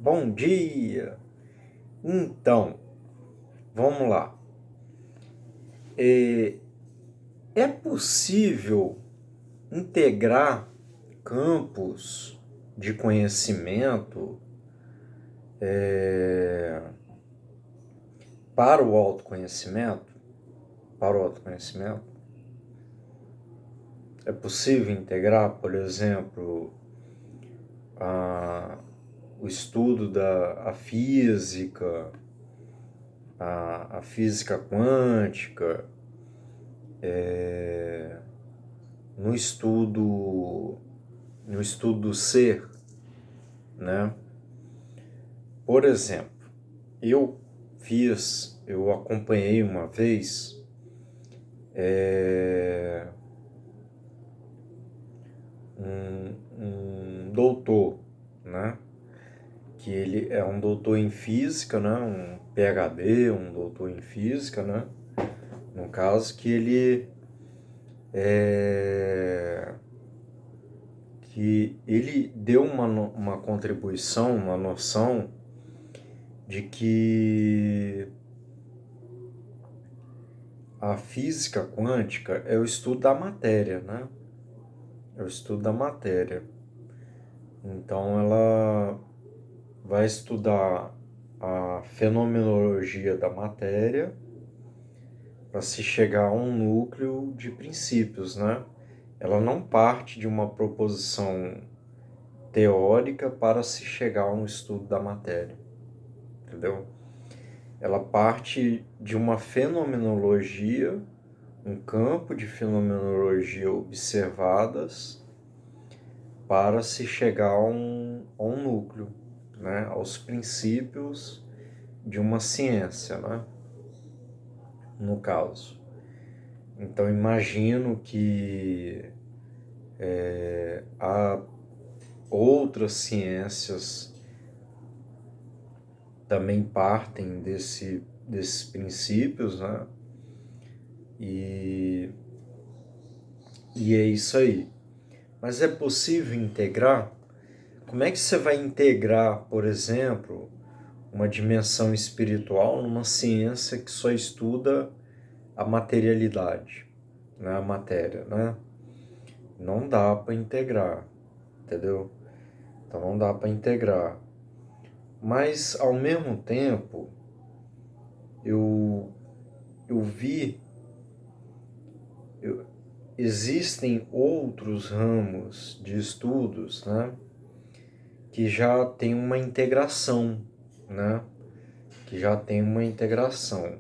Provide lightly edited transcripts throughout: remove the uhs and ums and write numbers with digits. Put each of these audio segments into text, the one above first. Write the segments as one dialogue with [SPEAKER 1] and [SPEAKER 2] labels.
[SPEAKER 1] Bom dia! Então, vamos lá. É possível integrar campos de conhecimento para o autoconhecimento? Para o autoconhecimento? É possível integrar, por exemplo, o estudo da física, a física quântica, no estudo do ser, né? Por exemplo, eu acompanhei uma vez um doutor, né? Que ele é um doutor em física, né? Um PhD, um doutor em física, né? No caso que ele deu uma contribuição, uma noção de que a física quântica é o estudo da matéria, né? É o estudo da matéria. Então ela vai estudar a fenomenologia da matéria para se chegar a um núcleo de princípios, né? Ela não parte de uma proposição teórica para se chegar a um estudo da matéria, entendeu? Ela parte de uma fenomenologia, um campo de fenomenologia observadas para se chegar a um núcleo, né? Aos princípios de uma ciência, né? No caso. Então imagino que há outras ciências também partem desses princípios, né? E é isso aí. Mas é possível integrar? Como é que você vai integrar, por exemplo, uma dimensão espiritual numa ciência que só estuda a materialidade, né? A matéria, né? Não dá para integrar, entendeu? Então não dá para integrar. Mas, ao mesmo tempo, eu vi, existem outros ramos de estudos, né, que já tem uma integração, né, que já tem uma integração.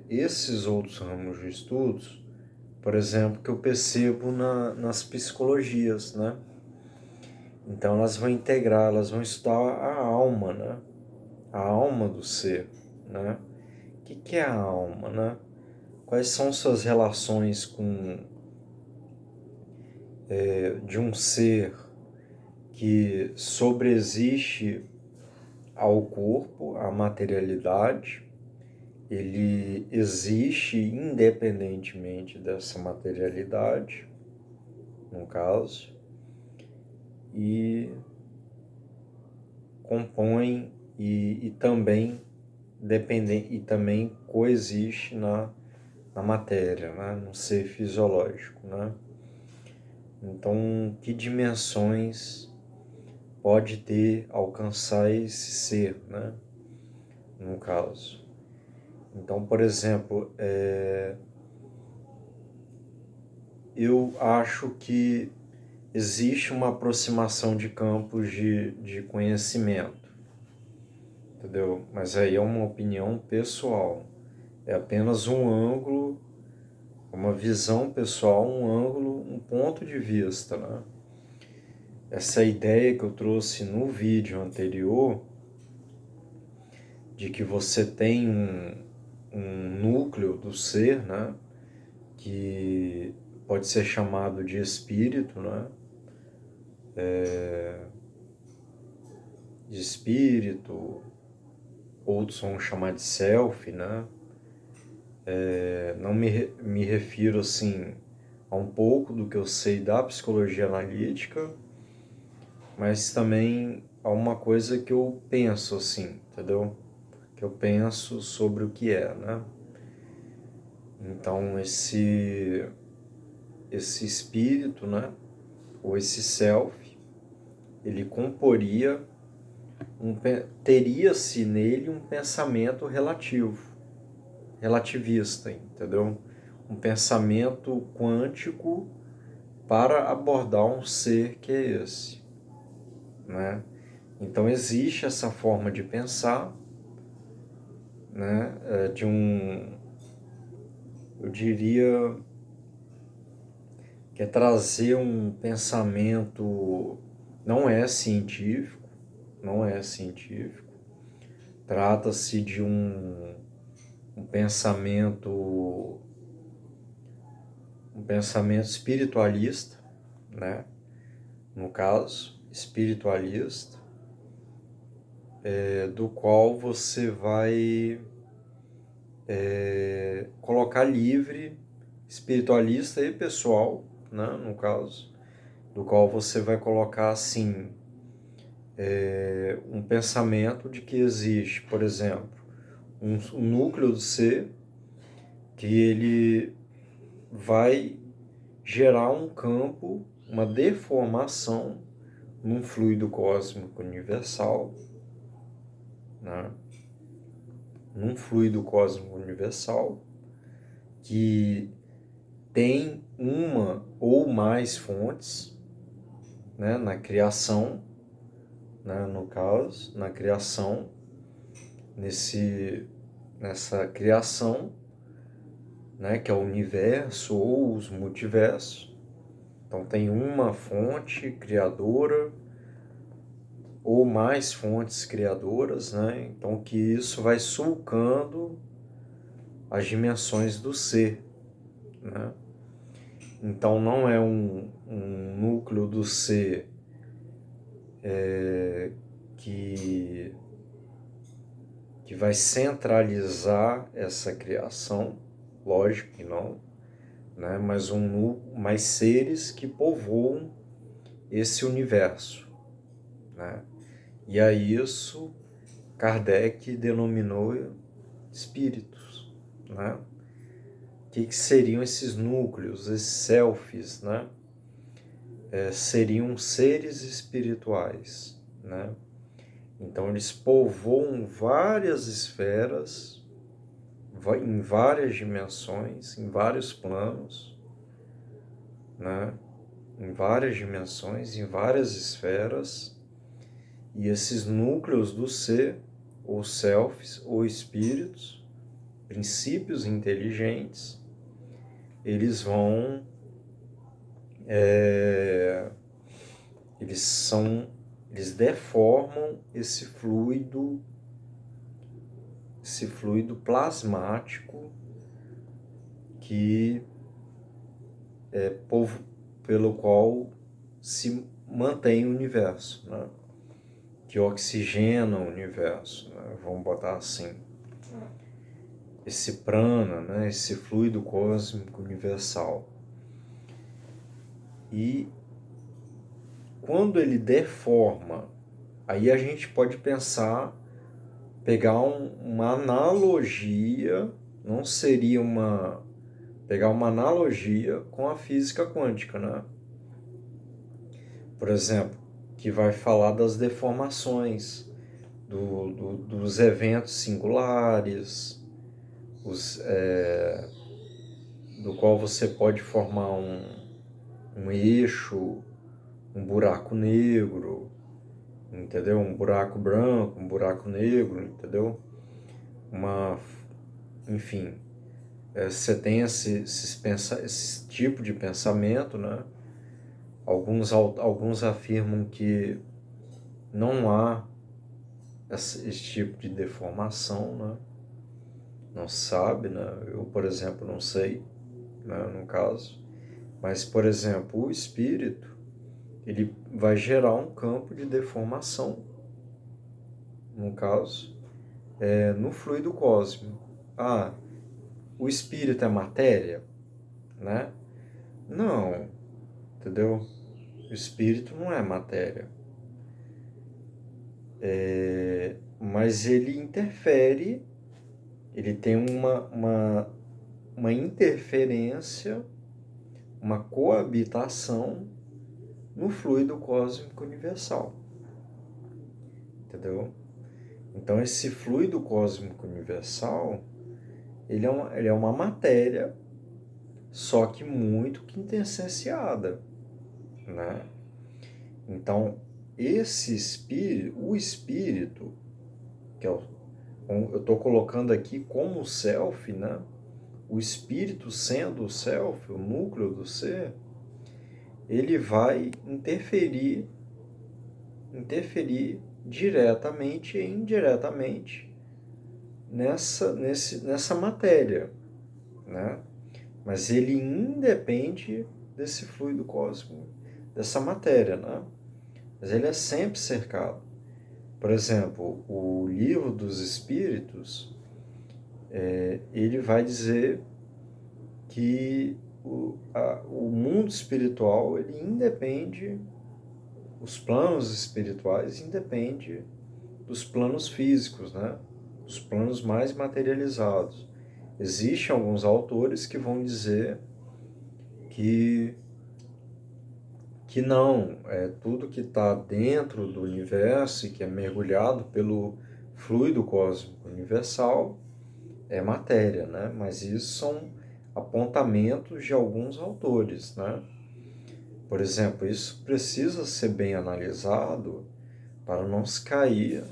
[SPEAKER 1] Esses outros ramos de estudos, por exemplo, que eu percebo nas psicologias, né, então elas vão integrar, elas vão estudar a alma, né, a alma do ser, né. O que é a alma, né? Quais são suas relações de um ser que sobreexiste ao corpo, à materialidade, ele existe independentemente dessa materialidade, no caso, e compõe e também e também coexiste na matéria, né? No ser fisiológico, né? Então, que dimensões pode alcançar esse ser, né? No caso. Então, por exemplo, eu acho que existe uma aproximação de campos de conhecimento, entendeu? Mas aí é uma opinião pessoal. É apenas um ângulo, uma visão pessoal, um ângulo, um ponto de vista, né? Essa ideia que eu trouxe no vídeo anterior, de que você tem um núcleo do ser, né? Que pode ser chamado de espírito, né? De espírito, outros vão chamar de self, né? Não me refiro assim a um pouco do que eu sei da psicologia analítica, mas também há uma coisa que eu penso assim, entendeu? Que eu penso sobre o que é, né? Então esse espírito, né? Ou esse self, ele comporia teria-se nele um pensamento relativista, entendeu? Um pensamento quântico para abordar um ser que é esse, né? Então existe essa forma de pensar, né? Eu diria que é trazer um pensamento, não é científico, não é científico, trata-se de um pensamento espiritualista, né? No caso, espiritualista, do qual você vai colocar livre, espiritualista e pessoal, né? No caso, do qual você vai colocar assim, um pensamento de que existe, por exemplo, um núcleo do ser que ele vai gerar um campo, uma deformação num fluido cósmico universal, né? Num fluido cósmico universal que tem uma ou mais fontes, né? Na criação, né? No caso, na criação, nessa criação, né? Que é o universo ou os multiversos. Então tem uma fonte criadora ou mais fontes criadoras, né? Então que isso vai sulcando as dimensões do ser, né? Então não é um núcleo do ser que vai centralizar essa criação, lógico que não, né? Mas mais seres que povoam esse universo, né? E a isso Kardec denominou espíritos, né? O que seriam esses núcleos, esses selfies, né? Seriam seres espirituais, né? Então eles povoam várias esferas, em várias dimensões, em vários planos, né? Em várias dimensões, em várias esferas, e esses núcleos do ser, ou selfies, ou espíritos, princípios inteligentes, eles vão eles deformam esse fluido plasmático que pelo qual se mantém o universo, né? Que oxigena o universo, né? Vamos botar assim, esse prana, né? Esse fluido cósmico universal. E quando ele deforma, aí a gente pode pegar uma analogia, não seria pegar uma analogia com a física quântica, né? Por exemplo, que vai falar das deformações, dos eventos singulares, do qual você pode formar um eixo, um buraco negro, entendeu? Um buraco branco, um buraco negro, entendeu? Enfim, você tem esse tipo de pensamento, né? Alguns afirmam que não há esse tipo de deformação, né? Não se sabe, né? Eu, por exemplo, não sei, né? No caso. Mas, por exemplo, o espírito, ele vai gerar um campo de deformação, no caso, no fluido cósmico. Ah, o espírito é matéria, né? Não, entendeu? O espírito não é matéria. mas ele interfere, ele tem uma interferência, uma coabitação no fluido cósmico universal, entendeu? Então esse fluido cósmico universal, ele é uma matéria, só que muito quintessenciada, né? Então o espírito, que eu estou colocando aqui como o self, né? O espírito sendo o self, o núcleo do ser, ele vai interferir diretamente e indiretamente nessa matéria, né? Mas ele independe desse fluido cósmico, dessa matéria, né? Mas ele é sempre cercado. Por exemplo, o Livro dos Espíritos, ele vai dizer que o mundo espiritual, ele independe, os planos espirituais independem dos planos físicos, né? Dos planos mais materializados. Existem alguns autores que vão dizer que não, tudo que está dentro do universo e que é mergulhado pelo fluido cósmico universal é matéria, né? Mas isso são apontamentos de alguns autores, né? Por exemplo, isso precisa ser bem analisado para não se cair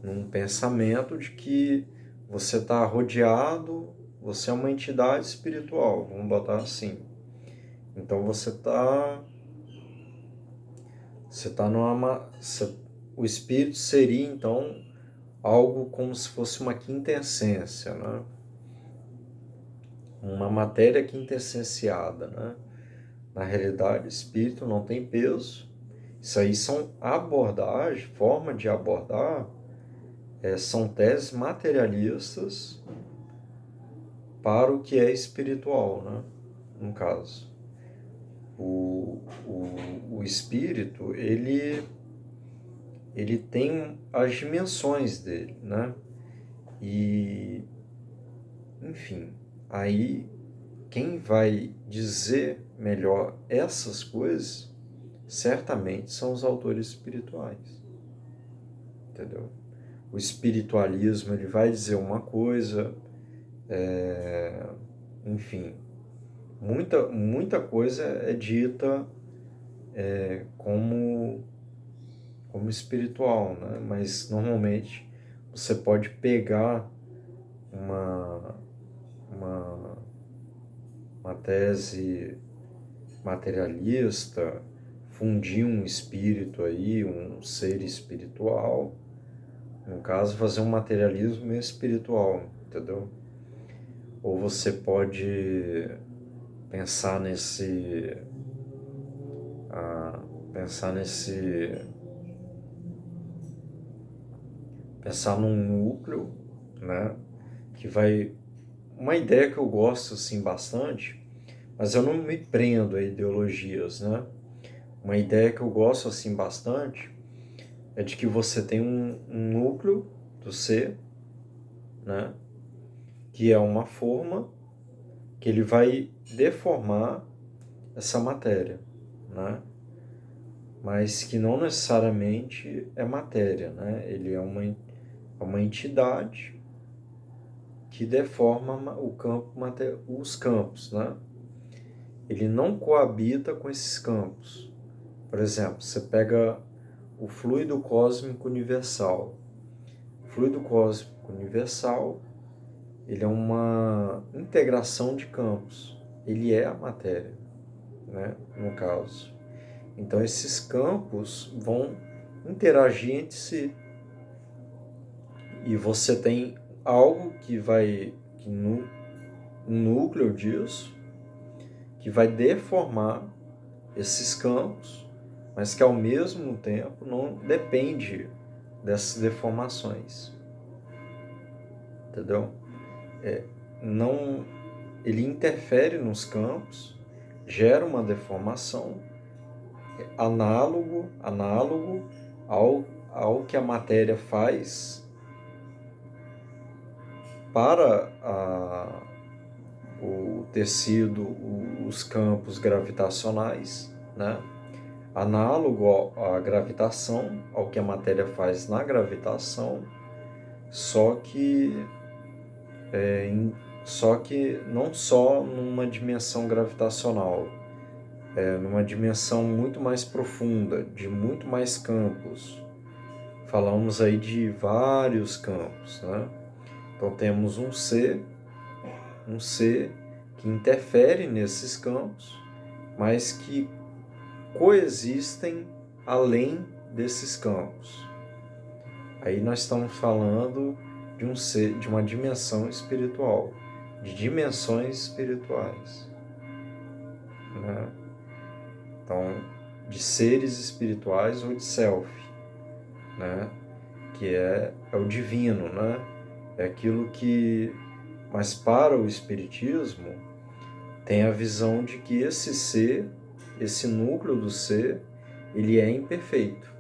[SPEAKER 1] num pensamento de que você está rodeado, você é uma entidade espiritual, vamos botar assim. Então o espírito seria então algo como se fosse uma quintessência, né? Uma matéria quintessenciada, né? Na realidade, espírito não tem peso. Isso aí são abordagens, forma de abordar, são teses materialistas para o que é espiritual, né? No caso. O espírito, ele tem as dimensões dele, né? E, enfim, aí quem vai dizer melhor essas coisas, certamente são os autores espirituais, entendeu? O espiritualismo, ele vai dizer uma coisa, enfim, muita coisa é dita como espiritual, né? Mas normalmente você pode pegar uma tese materialista, fundir um espírito aí, um ser espiritual, no caso, fazer um materialismo espiritual, entendeu? Ou você pode pensar pensar num núcleo, né, que vai, uma ideia que eu gosto assim bastante, mas eu não me prendo a ideologias, né? Uma ideia que eu gosto assim bastante é de que você tem um núcleo do ser, né, que é uma forma que ele vai deformar essa matéria, né? Mas que não necessariamente é matéria, né? Ele é uma entidade que deforma os campos, né? Ele não coabita com esses campos. Por exemplo, você pega o fluido cósmico universal. O fluido cósmico universal, ele é uma integração de campos. Ele é a matéria, né? No caso. Então, esses campos vão interagir entre si. E você tem algo um núcleo disso, que vai deformar esses campos, mas que ao mesmo tempo não depende dessas deformações. Entendeu? Não, ele interfere nos campos, gera uma deformação, análogo ao que a matéria faz para o tecido, os campos gravitacionais, né? Análogo à gravitação, ao que a matéria faz na gravitação, só que não só numa dimensão gravitacional, numa dimensão muito mais profunda, de muito mais campos. Falamos aí de vários campos, né? Então temos um ser que interfere nesses campos, mas que coexistem além desses campos. Aí nós estamos falando de um ser, de uma dimensão espiritual, de dimensões espirituais, né? Então, de seres espirituais ou de self, né? Que é o divino, né? É aquilo que, mas para o espiritismo, tem a visão de que esse ser, esse núcleo do ser, ele é imperfeito.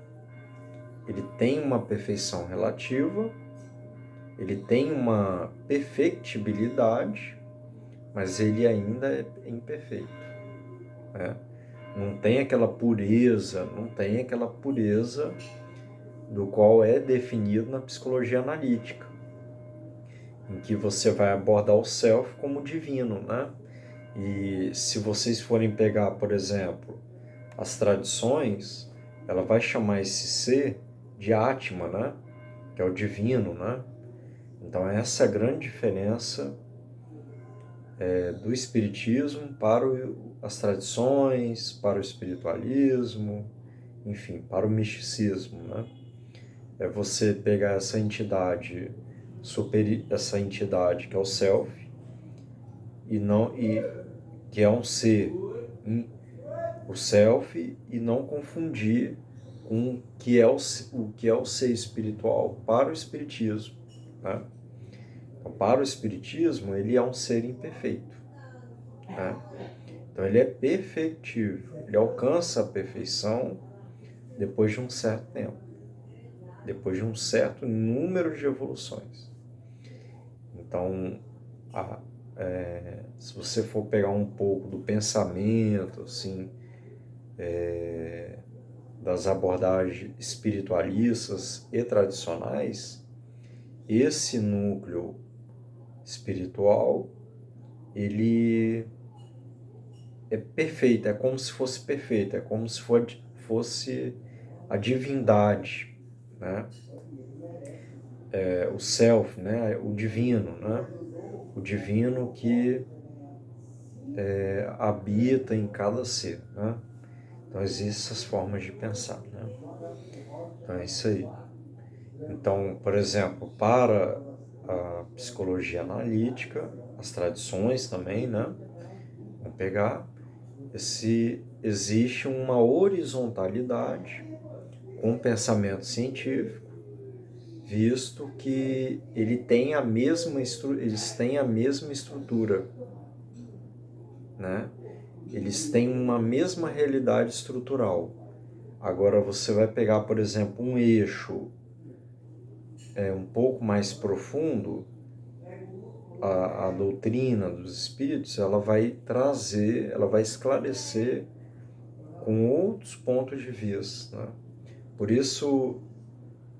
[SPEAKER 1] Ele tem uma perfeição relativa, ele tem uma perfectibilidade, mas ele ainda é imperfeito, né? Não tem aquela pureza do qual é definido na psicologia analítica, em que você vai abordar o self como divino, né? E se vocês forem pegar, por exemplo, as tradições, ela vai chamar esse ser de Atma, né? Que é o divino, né? Então essa é a grande diferença do espiritismo para as tradições, para o espiritualismo, enfim, para o misticismo, né? É você pegar essa entidade essa entidade que é o self e que é um ser, o self, e não confundir com o que é o ser espiritual para o espiritismo, né? Então, para o espiritismo, ele é um ser imperfeito, né? Então ele é perfectível, ele alcança a perfeição depois de um certo tempo, depois de um certo número de evoluções. Então, se você for pegar um pouco do pensamento, assim, das abordagens espiritualistas e tradicionais, esse núcleo espiritual, ele é perfeito, é como se fosse perfeito, é como se fosse a divindade, né? O self, né? O divino, né? O divino que habita em cada ser, né? Então existem essas formas de pensar, né? Então é isso aí. Então, por exemplo, para a psicologia analítica, as tradições também, né? Vamos pegar se existe uma horizontalidade com o pensamento científico, visto que eles têm a mesma estrutura, né? Eles têm uma mesma realidade estrutural. Agora você vai pegar, por exemplo, um eixo um pouco mais profundo, a doutrina dos espíritos, ela vai esclarecer com outros pontos de vista, né? Por isso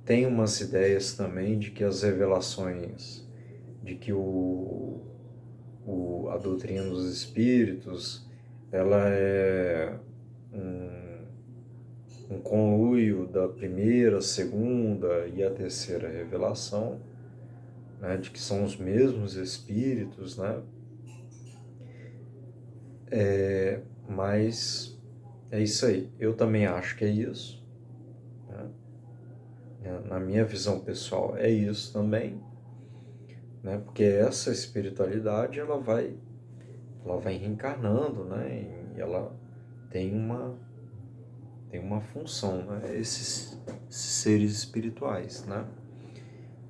[SPEAKER 1] tem umas ideias também de que as revelações, de que a doutrina dos espíritos, ela é um conluio da primeira, segunda e a terceira revelação, né, de que são os mesmos espíritos, né? Mas é isso aí. Eu também acho que é isso, né? Na minha visão pessoal é isso também, né? Porque essa espiritualidade ela vai reencarnando, né? E ela tem uma função, né? Esses seres espirituais, né?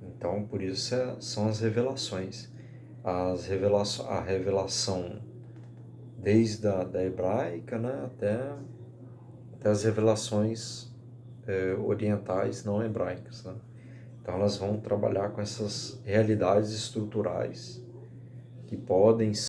[SPEAKER 1] Então, por isso são as revelações. A revelação desde da hebraica, né? Até as revelações orientais não hebraicas, né? Então elas vão trabalhar com essas realidades estruturais que podem